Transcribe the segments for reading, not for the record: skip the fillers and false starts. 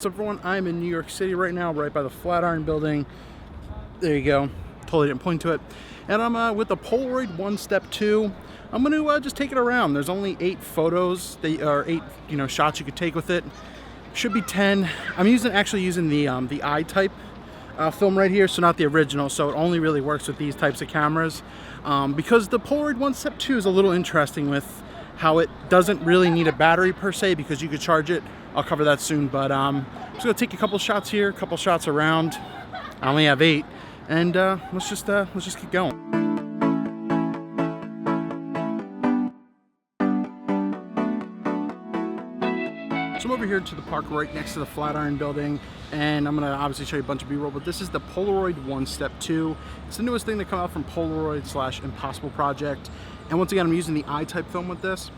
What's up, everyone? I'm in New York City right now, right by the Flatiron building. There you go. Totally didn't point to it. And I'm with the Polaroid OneStep Two. I'm going to just take it around. There's only 8 photos, eight shots you could take with it. Should be 10. I'm actually using the I-type film right here, so not the original. So it only really works with these types of cameras. Because the Polaroid OneStep Two is a little interesting with how it doesn't really need a battery per se, because you could charge it. I'll cover that soon, but I'm just gonna take a couple shots here, a couple shots around. I only have 8, and let's just keep going. So I'm over here to the park right next to the Flatiron building, and I'm gonna obviously show you a bunch of B-roll, but this is the Polaroid OneStep Two. It's the newest thing that come out from Polaroid / Impossible Project. And once again, I'm using the I-type film with this.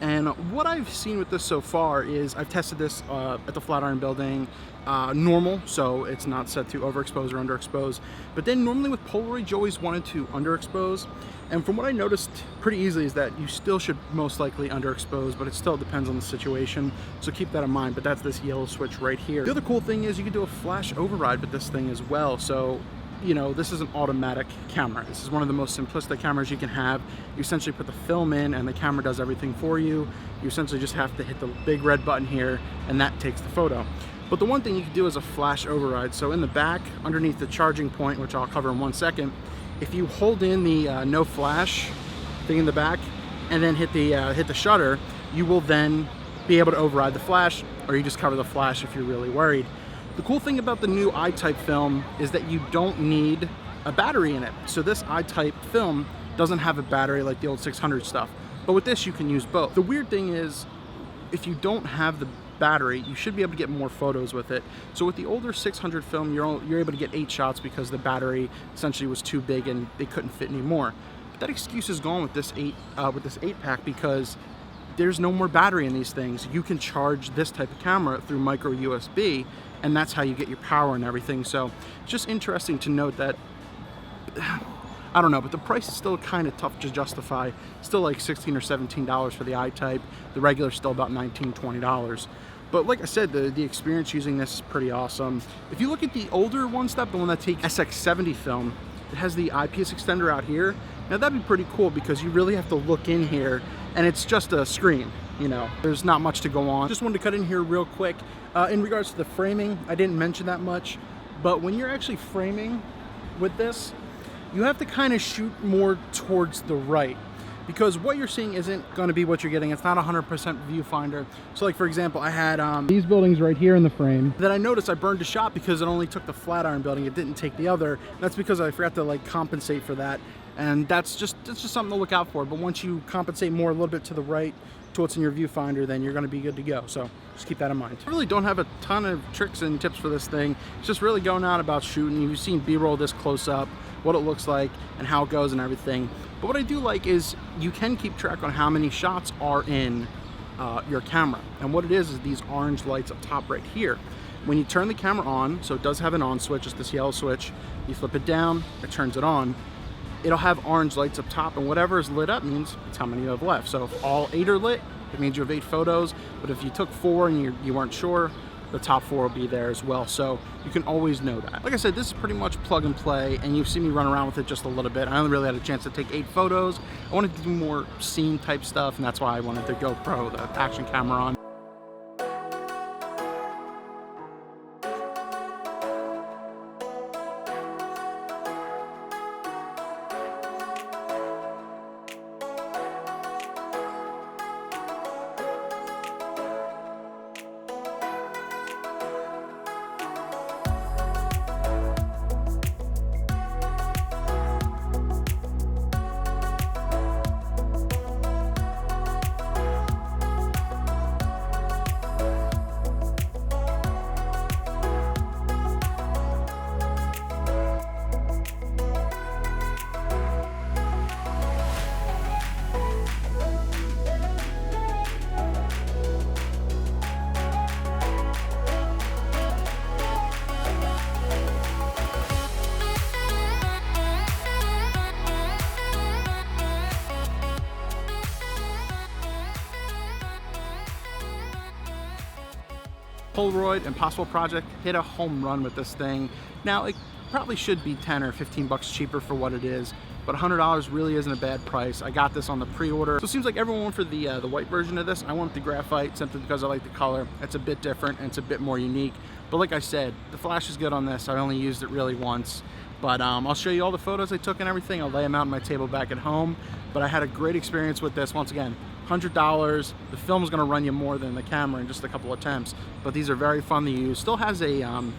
And what I've seen with this so far is I've tested this at the Flatiron building normal, so it's not set to overexpose or underexpose. But then normally with Polaroid, you always wanted to underexpose. And from what I noticed pretty easily is that you still should most likely underexpose, but it still depends on the situation. So keep that in mind, but that's this yellow switch right here. The other cool thing is you can do a flash override with this thing as well. So, you know, this is an automatic camera. This is one of the most simplistic cameras you can have. You essentially put the film in and the camera does everything for you. You essentially just have to hit the big red button here and that takes the photo. But the one thing you can do is a flash override. So in the back, underneath the charging point, which I'll cover in 1 second, if you hold in the no flash thing in the back and then hit the shutter, you will then be able to override the flash, or you just cover the flash if you're really worried. The cool thing about the new I-type film is that you don't need a battery in it. So this I-type film doesn't have a battery like the old 600 stuff. But with this, you can use both. The weird thing is, if you don't have the battery, you should be able to get more photos with it. So with the older 600 film, you're able to get 8 shots because the battery essentially was too big and they couldn't fit anymore. But that excuse is gone with this 8 pack because there's no more battery in these things. You can charge this type of camera through micro USB, and that's how you get your power and everything. So it's just interesting to note that, I don't know, but the price is still kind of tough to justify. Still like $16 or $17 for the I-type. The regular is still about $19, $20. But like I said, the experience using this is pretty awesome. If you look at the older OneStep, the one that takes SX70 film, it has the eyepiece extender out here. Now that'd be pretty cool because you really have to look in here and it's just a screen, you know, there's not much to go on. Just wanted to cut in here real quick. In regards to the framing, I didn't mention that much, but when you're actually framing with this, you have to kind of shoot more towards the right because what you're seeing isn't going to be what you're getting. It's not 100% viewfinder. So like, for example, I had these buildings right here in the frame that I noticed I burned a shot because it only took the Flatiron building. It didn't take the other. That's because I forgot to like compensate for that. And that's just something to look out for. But once you compensate more a little bit to the right to what's in your viewfinder, then you're going to be good to go. So just keep that in mind. I really don't have a ton of tricks and tips for this thing. It's just really going out about shooting. You've seen B-roll this close up, what it looks like and how it goes and everything. But what I do like is you can keep track on how many shots are in your camera. And what it is these orange lights up top right here. When you turn the camera on, so it does have an on switch, it's this yellow switch, you flip it down, it turns it on. It'll have orange lights up top, and whatever is lit up means it's how many you have left. So if all 8 are lit, it means you have 8 photos. But if you took 4 and you weren't sure, the top 4 will be there as well. So you can always know that. Like I said, this is pretty much plug and play, and you've seen me run around with it just a little bit. I only really had a chance to take 8 photos. I wanted to do more scene type stuff, and that's why I wanted the GoPro, the action camera on. Polaroid Impossible Project hit a home run with this thing. Now, it probably should be 10 or 15 bucks cheaper for what it is, but $100 really isn't a bad price. I got this on the pre-order. So it seems like everyone went for the white version of this. I went the graphite simply because I like the color. It's a bit different and it's a bit more unique. But like I said, the flash is good on this. I only used it really once. But I'll show you all the photos I took and everything. I'll lay them out on my table back at home. But I had a great experience with this. Once again, $100. The film is going to run you more than the camera in just a couple attempts. But these are very fun to use. Still has a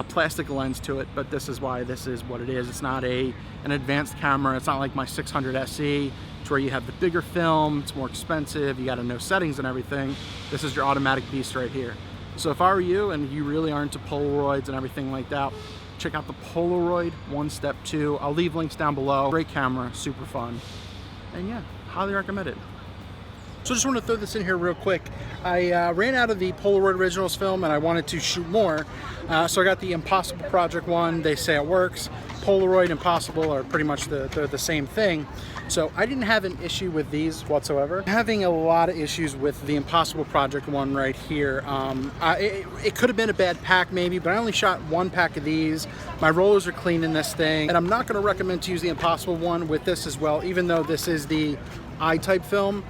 plastic lens to it, but this is why this is what it is. It's not an advanced camera. It's not like my 600 SE, to where you have the bigger film. It's more expensive. You got to know settings and everything. This is your automatic beast right here. So if I were you and you really aren't into Polaroids and everything like that, check out the Polaroid OneStep 2. I'll leave links down below. Great camera, super fun. And yeah, highly recommend it. So just want to throw this in here real quick. I ran out of the Polaroid Originals film and I wanted to shoot more. So I got the Impossible Project one. They say it works. Polaroid, Impossible are pretty much they're the same thing. So I didn't have an issue with these whatsoever. I'm having a lot of issues with the Impossible Project one right here. It could have been a bad pack maybe, but I only shot one pack of these. My rollers are clean in this thing. And I'm not going to recommend to use the Impossible one with this as well, even though this is the I-type film,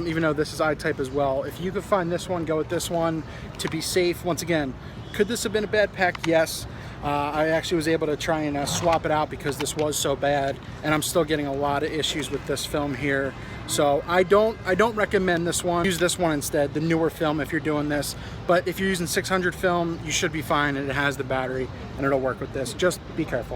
even though this is I-type as well. If you could find this one, go with this one to be safe. Once again, could this have been a bad pack? Yes. I actually was able to try and swap it out because this was so bad, and I'm still getting a lot of issues with this film here. So I don't recommend this one. Use this one instead, the newer film, if you're doing this. But if you're using 600 film, you should be fine, and it has the battery and it'll work with this. Just be careful.